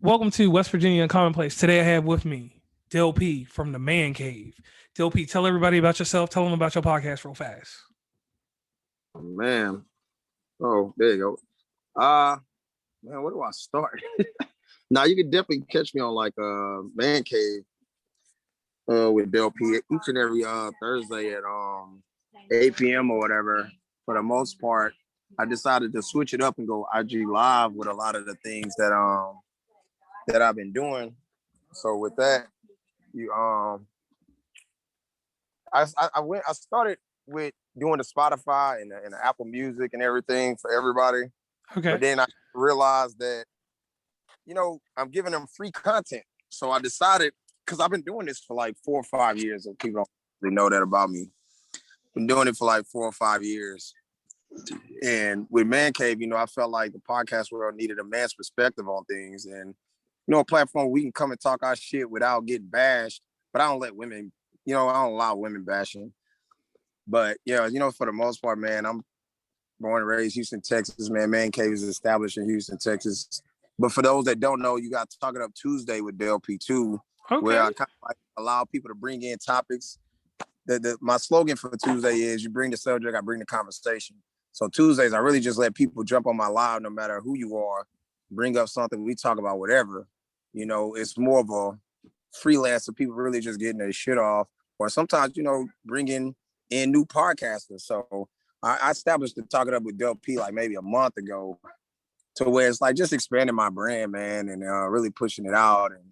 Welcome to West Virginia Commonplace. Today I have with me Del P from the Man Cave. Del P, tell everybody about yourself. Tell them about your podcast real fast. Man. Oh, there you go. Man, where do I start? Now you can definitely catch me on like Man Cave with Del P each and every Thursday at 8 p.m. or whatever. For the most part, I decided to switch it up and go IG live with a lot of the things that I've been doing. So with that, you I started with doing the Spotify and the Apple Music and everything for everybody. Okay. But then I realized that, I'm giving them free content. So I decided, because I've been doing this for like 4 or 5 years, and people don't really know that about me. Been doing it for like 4 or 5 years. And with Man Cave, I felt like the podcast world needed a man's perspective on things. And, a platform where we can come and talk our shit without getting bashed. But I don't let women, I don't allow women bashing. But yeah, for the most part, man, I'm born and raised Houston, Texas, man. Man Cave is established in Houston, Texas. But for those that don't know, you got Talk It Up Tuesday with Del P2, where I kind of like allow people to bring in topics. My slogan for Tuesday is you bring the subject, I bring the conversation. So Tuesdays, I really just let people jump on my live, no matter who you are, bring up something, we talk about whatever. It's more of a freelancer, people really just getting their shit off. Or sometimes, bringing in new podcasters. So I established the Talk It Up with Del P like maybe a month ago, to where it's like just expanding my brand, man, and really pushing it out and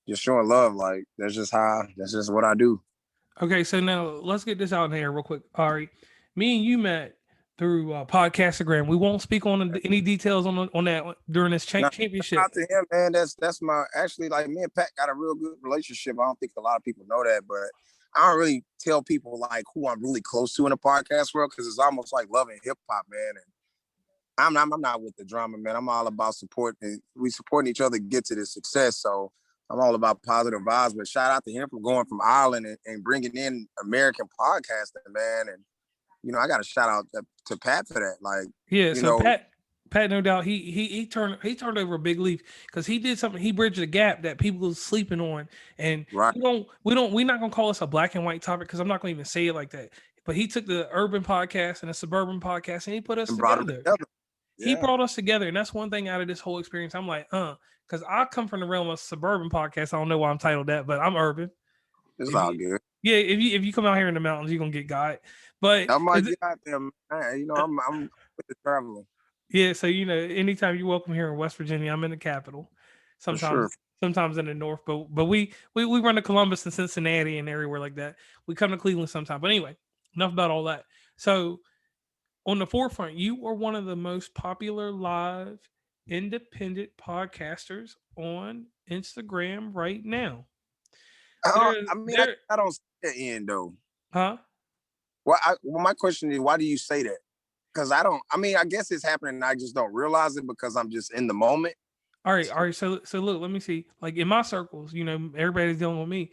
just showing love. Like that's just what I do. Okay, so now let's get this out in here real quick. Ari, me and you met through Podcastagram. We won't speak on any details on that during this championship. Out to him, man. That's my actually, like, me and Pat got a real good relationship. I don't think a lot of people know that, but I don't really tell people like who I'm really close to in the podcast world, because it's almost like loving hip hop, man. And I'm not with the drama, man. I'm all about supporting. We supporting each other to get to this success. So I'm all about positive vibes. But shout out to him for going from Ireland and bringing in American podcasting, man. And I got to shout out to Pat for that. Like, yeah. So Pat, no doubt, he turned over a big leaf because he did something. He bridged the gap that people was sleeping on, and right. we're not gonna call this a black and white topic because I'm not gonna even say it like that. But he took the urban podcast and the suburban podcast and he put us together. Yeah. He brought us together, and that's one thing out of this whole experience. I'm like, because I come from the realm of suburban podcast. I don't know why I'm titled that, but I'm urban. It's all good. Yeah, if you come out here in the mountains, you're gonna get got. But I might get out there, man. I'm with the traveling. Yeah, so anytime you're welcome here in West Virginia. I'm in the capital. Sometimes in the north, but we run to Columbus and Cincinnati and everywhere like that. We come to Cleveland sometime. But anyway, enough about all that. So on the forefront, you are one of the most popular live independent podcasters on Instagram right now. I don't see the end though. Huh? Well, my question is, why do you say that? Because I guess it's happening and I just don't realize it because I'm just in the moment. All right. So look, let me see. Like in my circles, everybody's dealing with me.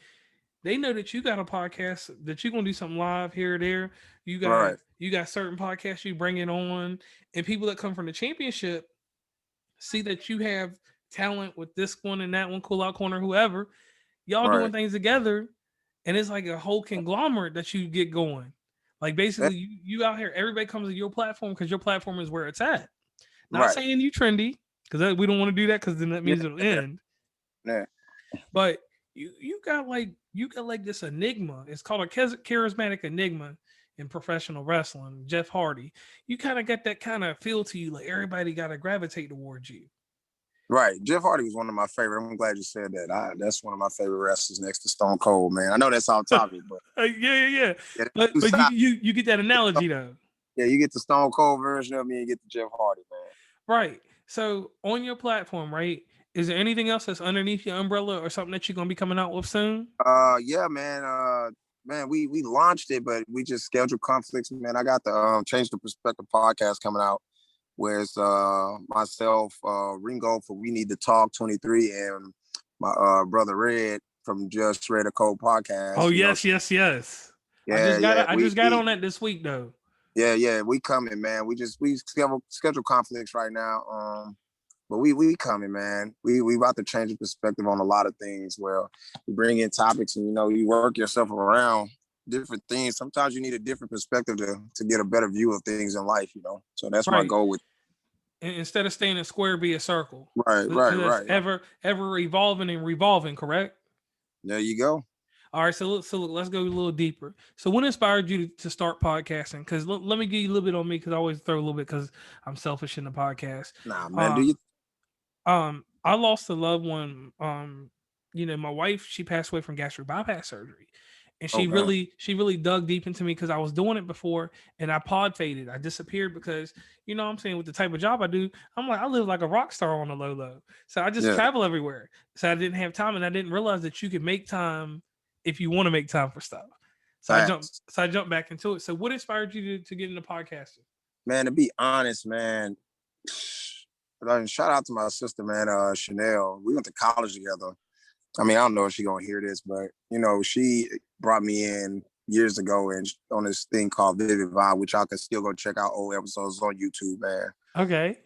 They know that you got a podcast, that you're gonna do something live here or there. You got certain podcasts you bring it on, and people that come from the championship see that you have talent with this one and that one, Cool Out Corner, whoever. Y'all doing things together, and it's like a whole conglomerate that you get going. Like basically, you out here, everybody comes to your platform because your platform is where it's at. Not saying you trendy, because we don't want to do that, because then that means it'll end. Yeah. But you got like this enigma. It's called a charismatic enigma in professional wrestling. Jeff Hardy. You kind of got that kind of feel to you, like everybody got to gravitate towards you. Right. Jeff Hardy was one of my favorite. I'm glad you said that. That's one of my favorite wrestlers next to Stone Cold, man. I know that's off topic, but yeah. But you get that analogy though. Yeah, you get the Stone Cold version of me and get the Jeff Hardy, man. Right. So on your platform, right? Is there anything else that's underneath your umbrella or something that you're gonna be coming out with soon? Yeah, man. Man, we launched it, but we just scheduled conflicts, man. I got the Change the Perspective podcast coming out, where it's myself, Ringo for We Need to Talk 23, and my brother Red from Just Read a Code podcast. Oh, yes. Yeah, I just got on that this week though. Yeah, we coming, man. We schedule conflicts right now. But we coming, man. We about to change the perspective on a lot of things. Well, you bring in topics and you work yourself around different things. Sometimes you need a different perspective to get a better view of things in life. So that's my Right. goal with. Instead of staying in a square, be a circle. Right, Because that's right. ever evolving and revolving. Correct. There you go. All right, so look, let's go a little deeper. So, what inspired you to start podcasting? Because let me give you a little bit on me, because I always throw a little bit because I'm selfish in the podcast. Nah, man, do you? I lost a loved one. My wife, she passed away from gastric bypass surgery, and Okay. she really dug deep into me because I was doing it before, and I pod faded. I disappeared because what I'm saying, with the type of job I do, I'm like, I live like a rock star on the low, so I just Yeah. travel everywhere. So I didn't have time, and I didn't realize that you could make time if you want to make time for stuff. So Facts. I jumped back into it. So what inspired you to get into podcasting? Man, to be honest, man, shout out to my sister, man, Chanel. We went to college together. I mean, I don't know if she's gonna hear this, but she brought me in years ago and on this thing called Vivid Vibe, which y'all can still go check out old episodes on YouTube, man. Okay.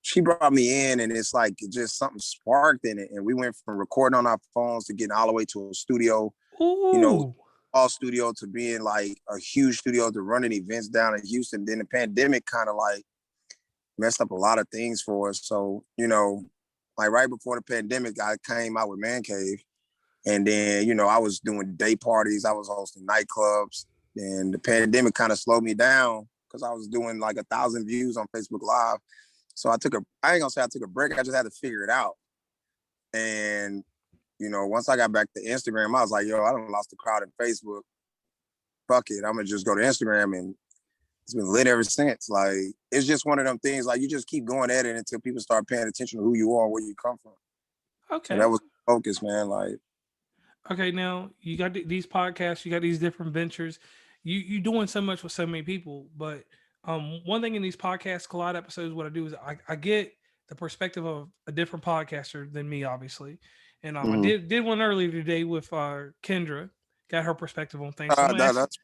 She brought me in and it's like just something sparked in it. And we went from recording on our phones to getting all the way to a studio, Ooh. all studio, to being like a huge studio, to running events down in Houston. Then the pandemic kind of like messed up a lot of things for us. So, like right before the pandemic, I came out with Man Cave. And then, I was doing day parties. I was hosting nightclubs. And the pandemic kind of slowed me down because I was doing like 1,000 views on Facebook Live. So I ain't gonna say I took a break. I just had to figure it out. And, once I got back to Instagram, I was like, yo, I done lost the crowd in Facebook. Fuck it. I'm gonna just go to Instagram, and it's been lit ever since. Like, it's just one of them things, like you just keep going at it until people start paying attention to who you are and where you come from. Okay. So that was focus, man. Like, okay, now you got these podcasts, you got these different ventures. You doing so much with so many people, but one thing in these podcast collide episodes, what I do is I get the perspective of a different podcaster than me, obviously. And I did one earlier today with Kendra, got her perspective on things. So I'm gonna ask.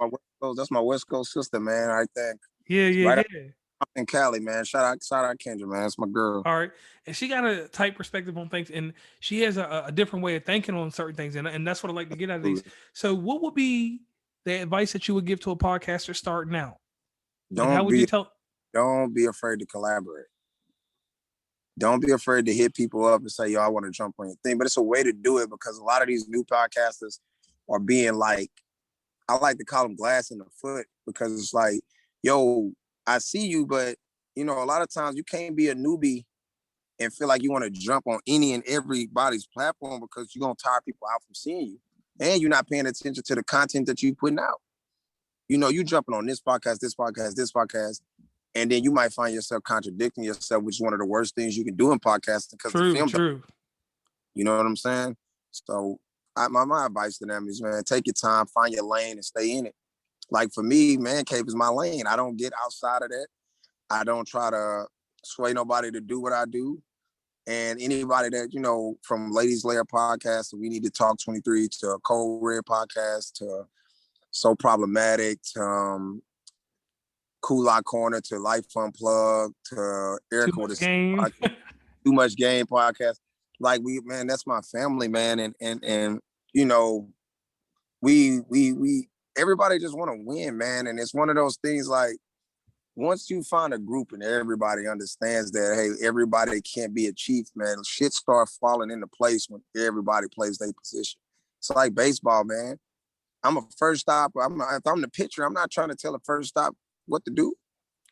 that's my West Coast sister, man. I think Yeah, right yeah. in Cali, man. Shout out Kendra, man. That's my girl. All right. And she got a tight perspective on things, and she has a different way of thinking on certain things. And that's what I like to get out of these. So what would be the advice that you would give to a podcaster starting out? Like, how would you tell? Don't be afraid to collaborate. Don't be afraid to hit people up and say, yo, I want to jump on your thing. But it's a way to do it, because a lot of these new podcasters are being like, I like to call them glass in the foot, because it's like, yo, I see you, but a lot of times you can't be a newbie and feel like you want to jump on any and everybody's platform, because you're going to tire people out from seeing you. And you're not paying attention to the content that you're putting out. You jumping on this podcast, and then you might find yourself contradicting yourself, which is one of the worst things you can do in podcasting, because the film. True. You know what I'm saying? So my advice to them is, man, take your time, find your lane, and stay in it. Like for me, Man Cave is my lane. I don't get outside of that. I don't try to sway nobody to do what I do. And anybody that, from Ladies Layer podcast, We Need to Talk 23, to Cold Red podcast, to So Problematic, to Cool Out Corner, to Life Unplugged, to Erica with a Game. Too Much Game podcast. Like man, that's my family, man. And we everybody just want to win, man. And it's one of those things, like, once you find a group and everybody understands that, hey, everybody can't be a chief, man, shit start falling into place when everybody plays their position. It's like baseball, man. I'm a first stopper. If I'm the pitcher, I'm not trying to tell the first stop what to do.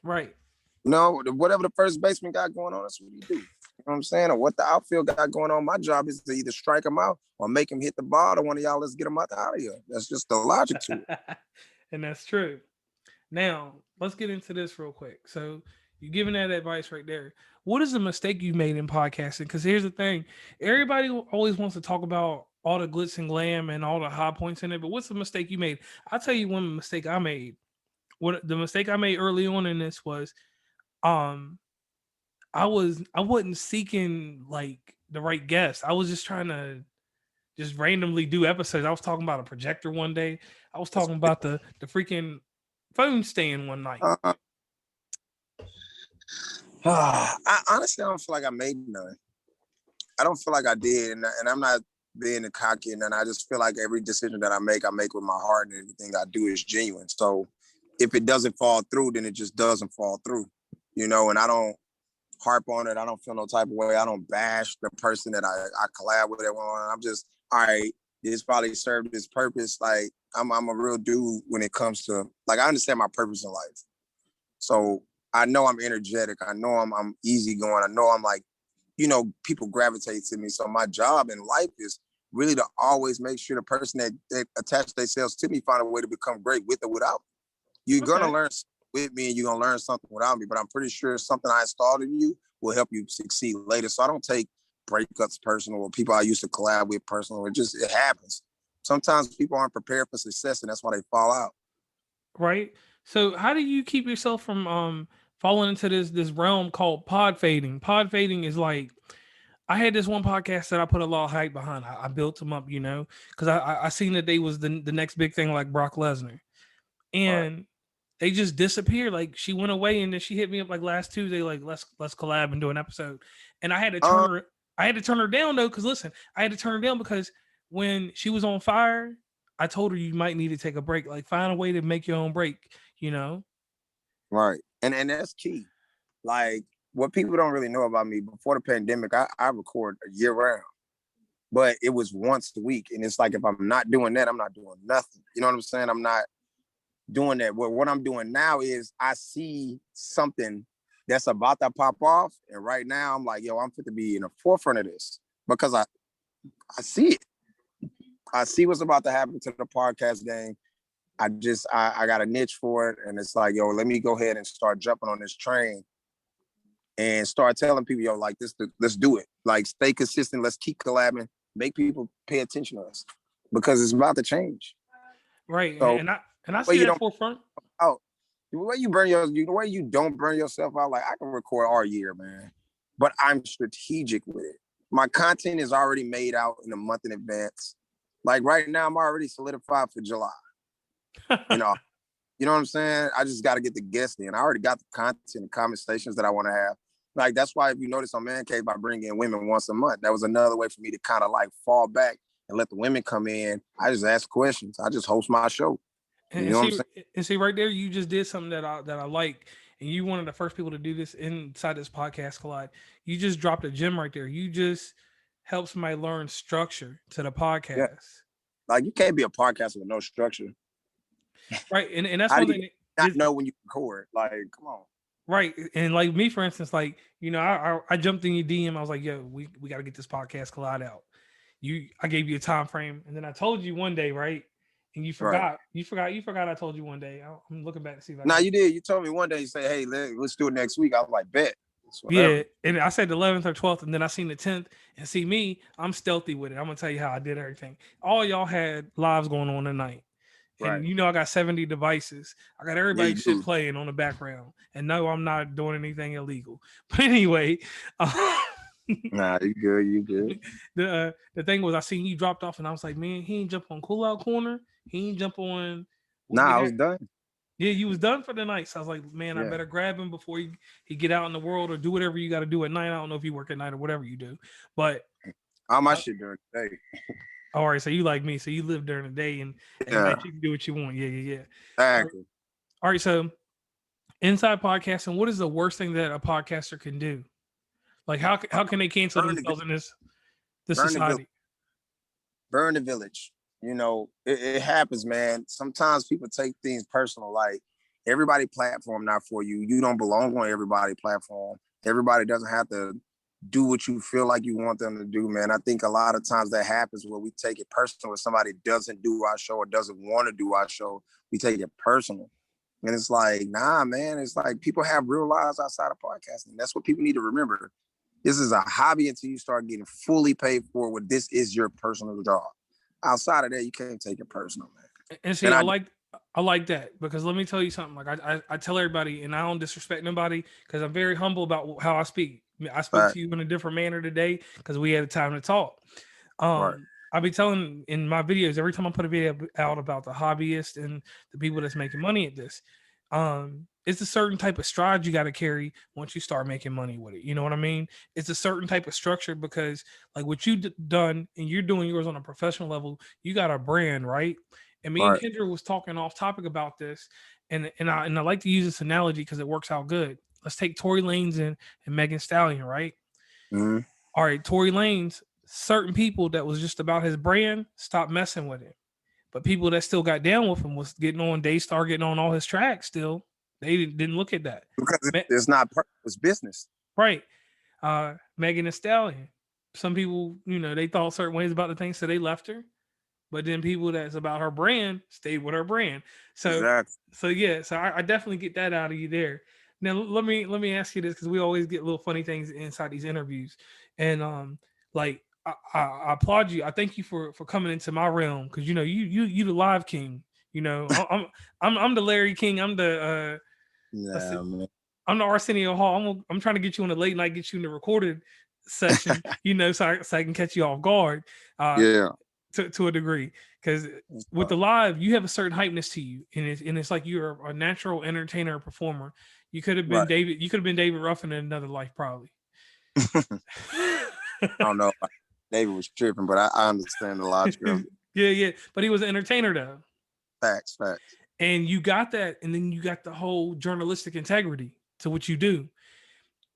Right. Whatever the first baseman got going on, that's what he do. You know what I'm saying? Or what the outfield got going on. My job is to either strike him out or make him hit the ball. To one of y'all, let's get him out of here. That's just the logic to it. And that's true. Now, let's get into this real quick. So, you're giving that advice right there. What is the mistake you made in podcasting? Because here's the thing. Everybody always wants to talk about all the glitz and glam and all the high points in it, but what's the mistake you made? I'll tell you one mistake I made. What the mistake I made early on in this was, I wasn't seeking like the right guest. I was just trying to just randomly do episodes. I was talking about a projector one day. I was talking about the freaking phone stand one night. I honestly don't feel like I made none. I don't feel like I did, and I'm not being a cocky, and I just feel like every decision that I make with my heart, and everything I do is genuine. So if it doesn't fall through, then it just doesn't fall through, and I don't harp on it. I don't feel no type of way. I don't bash the person that I collab with everyone. I'm just, all right, this probably served its purpose. Like I'm a real dude when it comes to, like, I understand my purpose in life. So I know I'm energetic. I know I'm easygoing. I know I'm like, people gravitate to me. So my job in life is really to always make sure the person that attach themselves to me find a way to become great with or without me. You're gonna learn with me and you're gonna learn something without me, but I'm pretty sure something I installed in you will help you succeed later. So I don't take breakups personal or people I used to collab with personal. It happens. Sometimes people aren't prepared for success and that's why they fall out. Right. So how do you keep yourself from falling into this realm called pod fading? Pod fading is like, I had this one podcast that I put a lot of hype behind. I built them up, because I seen that they was the next big thing like Brock Lesnar, and they just disappeared. Like she went away, and then she hit me up like last Tuesday, like let's collab and do an episode. And I had to turn her. I had to turn her down though, because listen, I had to turn her down because when she was on fire, I told her you might need to take a break. Like find a way to make your own break. Right. And that's key. Like what people don't really know about me, before the pandemic, I record a year round. But it was once a week. And it's like if I'm not doing that, I'm not doing nothing. You know what I'm saying? I'm not doing that. What I'm doing now is I see something that's about to pop off. And right now I'm like, yo, I'm fit to be in the forefront of this because I see it. I see what's about to happen to the podcast game. I got a niche for it. And it's like, yo, let me go ahead and start jumping on this train and start telling people, yo, like this, let's do it. Like stay consistent. Let's keep collabing, make people pay attention to us because it's about to change. Right. So, and I see that forefront. Oh, the way you don't burn yourself out, like I can record all year, man. But I'm strategic with it. My content is already made out in a month in advance. Like right now, I'm already solidified for July. You know what I'm saying? I just got to get the guests in. I already got the content and conversations that I want to have. Like that's why if you notice on Man Cave, I bring in women once a month. That was another way for me to kind of like fall back and let the women come in. I just ask questions. I just host my show. And see, right there, you just did something that I like, and you one of the first people to do this inside this podcast collide. You just dropped a gem right there. You just help somebody learn structure to the podcast. Yeah. Like you can't be a podcast with no structure, right? And that's one thing. Not know when you record. Like, come on. Right, and like me, for instance, like I jumped in your DM. I was like, "Yo, we got to get this podcast collide out." I gave you a time frame, and then I told you one day, right? And you forgot. Right. You forgot. I told you one day. I'm looking back to see if I. You did. You told me one day. You say, "Hey, let's do it next week." I was like, "Bet." Yeah, and I said the 11th or 12th, and then I seen the 10th. And see me, I'm stealthy with it. I'm gonna tell you how I did everything. All y'all had lives going on tonight, and I got 70 devices. I got everybody's shit playing on the background, and no, I'm not doing anything illegal. But anyway. Nah, you good. The thing was, I seen you dropped off, and I was like, man, he ain't jump on Cool Out Corner. He ain't jump on. I was done. Yeah, you was done for the night. So I was like, man, I better grab him before he get out in the world or do whatever you got to do at night. I don't know if you work at night or whatever you do, but all my shit during the day. All right, so you like me, so you live during the day and you can do what you want. Yeah. Exactly. All right, so inside podcasting, what is the worst thing that a podcaster can do? Like how can they cancel themselves in this society? Burn the village. It happens, man. Sometimes people take things personal. Like everybody platform not for you. You don't belong on everybody platform. Everybody doesn't have to do what you feel like you want them to do, man. I think a lot of times that happens where we take it personal. If somebody doesn't do our show or doesn't want to do our show, we take it personal. And it's like, nah, man. It's like people have real lives outside of podcasting. That's what people need to remember. This is a hobby until you start getting fully paid for what this is your personal job. Outside of that, you can't take it personal, man. And see, I like that because let me tell you something. Like I tell everybody, and I don't disrespect nobody because I'm very humble about how I speak. I spoke to you in a different manner today because we had time to talk. I'll be telling in my videos every time I put a video out about the hobbyist and the people that's making money at this. it's a certain type of stride you got to carry once you start making money with it. You know what I mean? It's a certain type of structure because, like, what you done and you're doing yours on a professional level, you got a brand, right? And me and Right. Kendra was talking off topic about this, and I like to use this analogy because it works out good. Let's take Tory Lanez and Megan Stallion, right? Mm-hmm. All right, Tory Lanez, certain people that was just about his brand stopped messing with it. But people that still got down with him was getting on Daystar, getting on all his tracks still. They didn't look at that. Because it's not it's business. Right. Megan Thee Stallion. Some people, they thought certain ways about the thing, so they left her. But then people that's about her brand stayed with her brand. So Exactly. so yeah, so I definitely get that out of you there. Now let me ask you this because we always get little funny things inside these interviews, and like I applaud you. I thank you for coming into my realm because you the live king. I'm the Larry King. I'm the let's see, Yeah, man. I'm the Arsenio Hall. I'm trying to get you on the late night, get you in the recorded session. So I can catch you off guard. Yeah. To a degree because with the live you have a certain hypeness to you and it's like you're a natural entertainer performer. You could have been Right. David Ruffin in another life probably. I don't know. David was tripping, but I understand the logic of it. Yeah, but he was an entertainer though, Facts. and you got that, and then you got the whole journalistic integrity to what you do,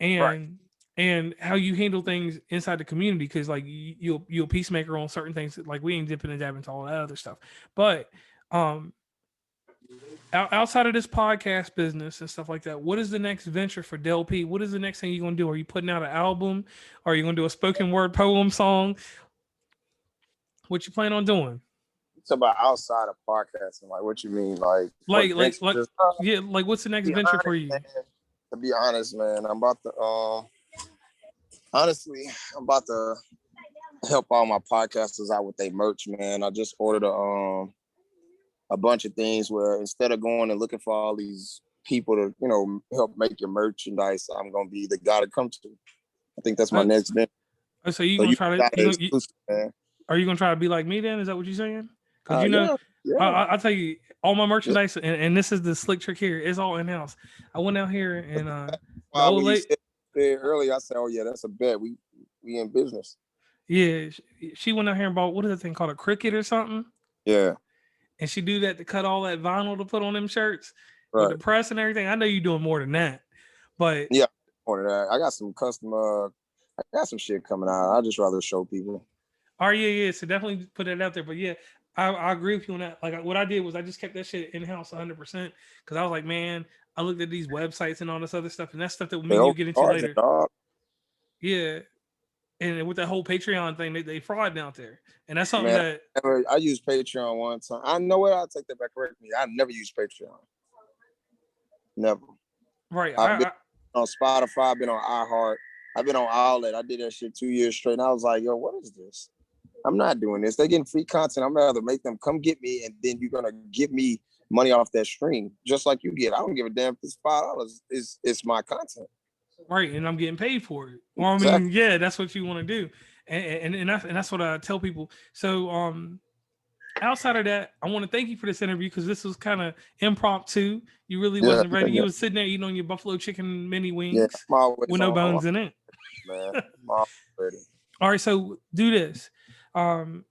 Right. and how you handle things inside the community because like you're a peacemaker on certain things. Like we ain't dipping and dabbing into all that other stuff, but um outside of this podcast business and stuff like that, what is the next venture for Del P? What is the next thing you're gonna do? Are you putting out an album? Are you gonna do a spoken word poem song? What you plan on doing? It's about outside of podcasting. Like, what you mean? Like, what Like ventures? yeah, like what's the To next be venture for honest, you? man. To be honest, man, I'm about to. Honestly, I'm about to help all my podcasters out with their merch, man. I just ordered a bunch of things where instead of going and looking for all these people to help make your merchandise, I'm gonna be the guy to come to. I think that's my Uh, next venture. so you So gonna you try to got it exclusive, man. are you gonna try to be like me then? Is that what you're saying? Because Yeah, yeah. I'll tell you all my Yeah. merchandise, and this is the slick trick here. It's all in house. I went out here and the Why old when you lady, said earlier, I said, "Oh yeah, that's a bet. We in business." yeah, she went out here and bought what is that thing called a cricket or something, Yeah, and she do that to cut all that vinyl to put on them shirts with the right. press and everything. I know you're doing more than that, but Yeah, order that. I got some custom. I got some shit coming out. I just rather show people. yeah. So definitely put that out there. But yeah, I agree with you on that. Like what I did was I just kept that shit in house 100% because I was like, man, I looked at these websites and all this other stuff, and that's stuff that me They and you open get into charging, later. dog. Yeah, and with that whole Patreon thing, they fraud out there, and that's something Man, that I used Patreon one time. I know what. I'll take that back. Correct me. I never used Patreon. Never. right. I've been on Spotify. I've been on iHeart. I've been on all that. I did that shit 2 years straight. And I was like, yo, what is this? I'm not doing this. They're getting free content. I'm rather make them come get me, and then you're gonna give me money off that stream, just like you get. I don't give a damn if it's $5. It's my content. right, and I'm getting paid for it. Well, I mean, Exactly. yeah, that's what you want to do, and that's what I tell people. So outside of that, I want to thank you for this interview because this was kind of impromptu. You really Yeah, wasn't ready. yeah, You was sitting there eating on your buffalo chicken mini yeah. wings I'm always with no on, bones in it. man. I'm always ready. All right, so do this. Um,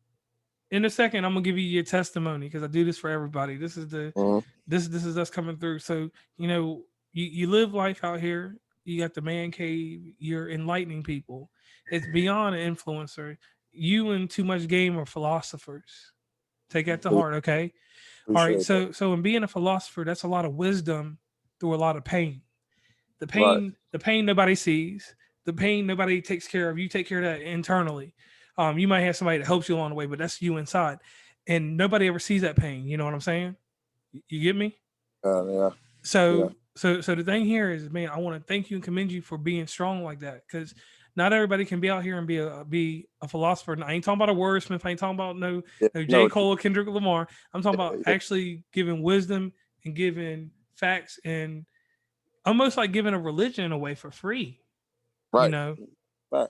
in a second, I'm gonna give you your testimony because I do this for everybody. This is the Mhm. this is us coming through. So you live life out here. You got the man cave. You're enlightening people. It's beyond an influencer. You and too much game are philosophers. Take that to heart, okay? All right. Appreciate that. So in being a philosopher, that's a lot of wisdom through a lot of pain. Right. The pain nobody sees, the pain nobody takes care of. You take care of that internally. You might have somebody that helps you along the way, but that's you inside, and nobody ever sees that pain. You know what I'm saying? You get me? Yeah. Yeah. So the thing here is, man, I want to thank you and commend you for being strong like that because not everybody can be out here and be a philosopher. And I ain't talking about a wordsmith. I ain't talking about Yeah. no J. No. Cole or Kendrick Lamar. I'm talking about Yeah. actually giving wisdom and giving facts and almost like giving a religion away for free. You Right. know, Right.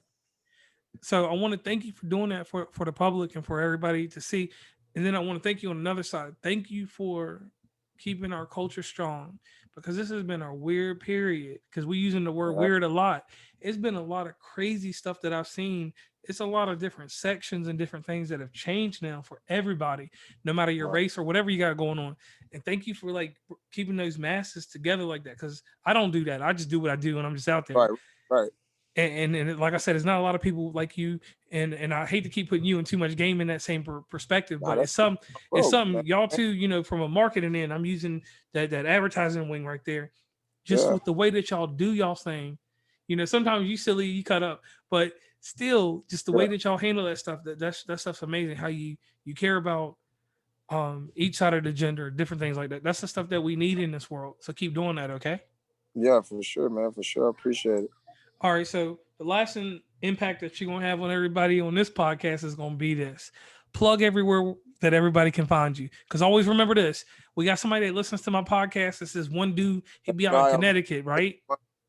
so I want to thank you for doing that for the public and for everybody to see. And then I want to thank you on another side. Thank you for keeping our culture strong because this has been a weird period. Because we're using the word weird a lot. It's been a lot of crazy stuff that I've seen. It's a lot of different sections and different things that have changed now for everybody, no matter your race or whatever you got going on. And thank you for like keeping those masses together like that. Because I don't do that. I just do what I do, and I'm just out there. Right. And like I said, it's not a lot of people like you, and I hate to keep putting you in too much game in that same perspective, but it's something y'all too, you know, from a marketing end. I'm using that advertising wing right there, just with the way that y'all do y'all thing. You know, sometimes you silly, you cut up, but still, just the way that y'all handle that stuff. That stuff's amazing. How you care about each side of the gender, different things like that. That's the stuff that we need in this world. So keep doing that, okay? Yeah, for sure, man. For sure, I appreciate it. All right, so the last impact that you're gonna have on everybody on this podcast is gonna be this: plug everywhere that everybody can find you. Because always remember this: we got somebody that listens to my podcast. This is one dude. He'd be out in Connecticut, right?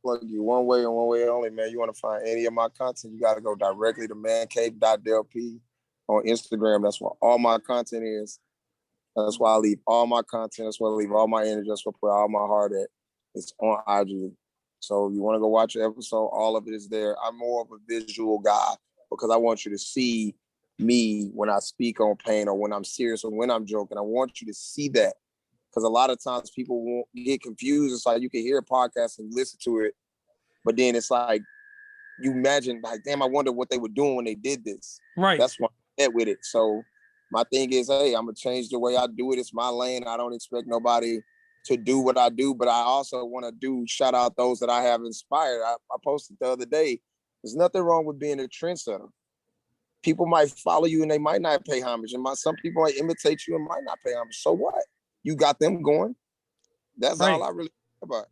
Plug you one way and one way only, man. You want to find any of my content, you got to go directly to mancave.dlp on Instagram. That's where all my content is. That's why I leave all my content. That's where I leave all my energy. That's where I put all my heart at. It's on IG. So if you want to go watch an episode, all of it is there. I'm more of a visual guy because I want you to see me when I speak on pain or when I'm serious or when I'm joking. I want you to see that because a lot of times people won't get confused. It's like you can hear a podcast and listen to it, but then it's like you imagine, like, damn, I wonder what they were doing when they did this. Right. That's why I met with it. So my thing is, hey, I'm going to change the way I do it. It's my lane. I don't expect nobody to do what I do, but I also want to shout out those that I have inspired. I posted the other day, there's nothing wrong with being a trendsetter. People might follow you and they might not pay homage. And some people might imitate you and might not pay homage. So what? You got them going. That's all I really care about.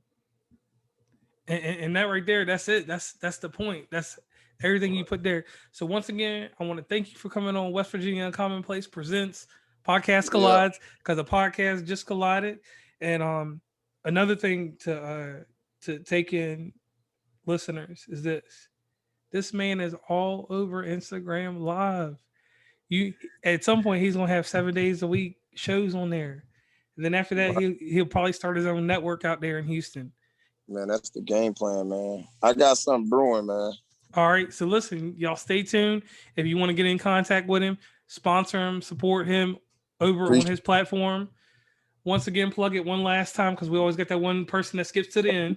And that right there, that's it. That's the point. That's everything you put there. So once again, I want to thank you for coming on West Virginia Commonplace Presents Podcast Collides, because the podcast just collided. And another thing to take in, listeners, is this man is all over Instagram Live. You at some point he's gonna have 7 days a week shows on there, and then after that he'll probably start his own network out there in Houston. Man, that's the game plan, man. I got something brewing, man. All right, so listen, y'all stay tuned. If you want to get in contact with him, sponsor him, support him over on his platform. Once again, plug it one last time because we always get that one person that skips to the end.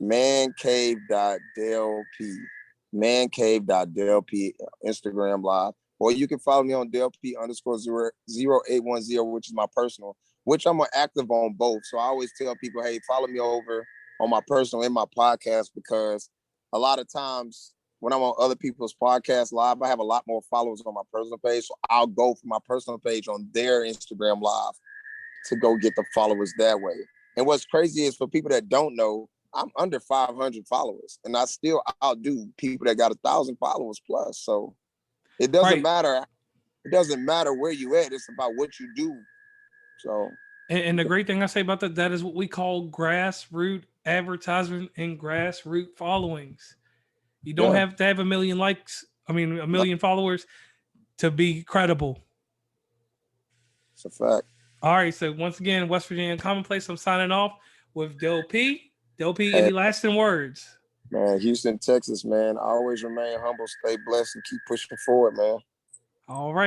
Mancave.dlp. Mancave.dlp Instagram Live. Or you can follow me on DLP_0810, which is my personal, which I'm active on both. So I always tell people, hey, follow me over on my personal and my podcast, because a lot of times when I'm on other people's podcasts live, I have a lot more followers on my personal page. So I'll go from my personal page on their Instagram Live to go get the followers that way. And what's crazy is, for people that don't know, I'm under 500 followers, and I still outdo people that got 1,000 followers plus. So it doesn't matter. It doesn't matter where you at. It's about what you do. So, and the great thing I say about that is what we call grassroots advertisement and grassroots followings. You don't have to have a million followers to be credible. It's a fact. All right. So once again, West Virginia Commonplace, I'm signing off with Del P. Del P, any lasting words? Man, Houston, Texas, man. I always remain humble, stay blessed, and keep pushing forward, man. All right.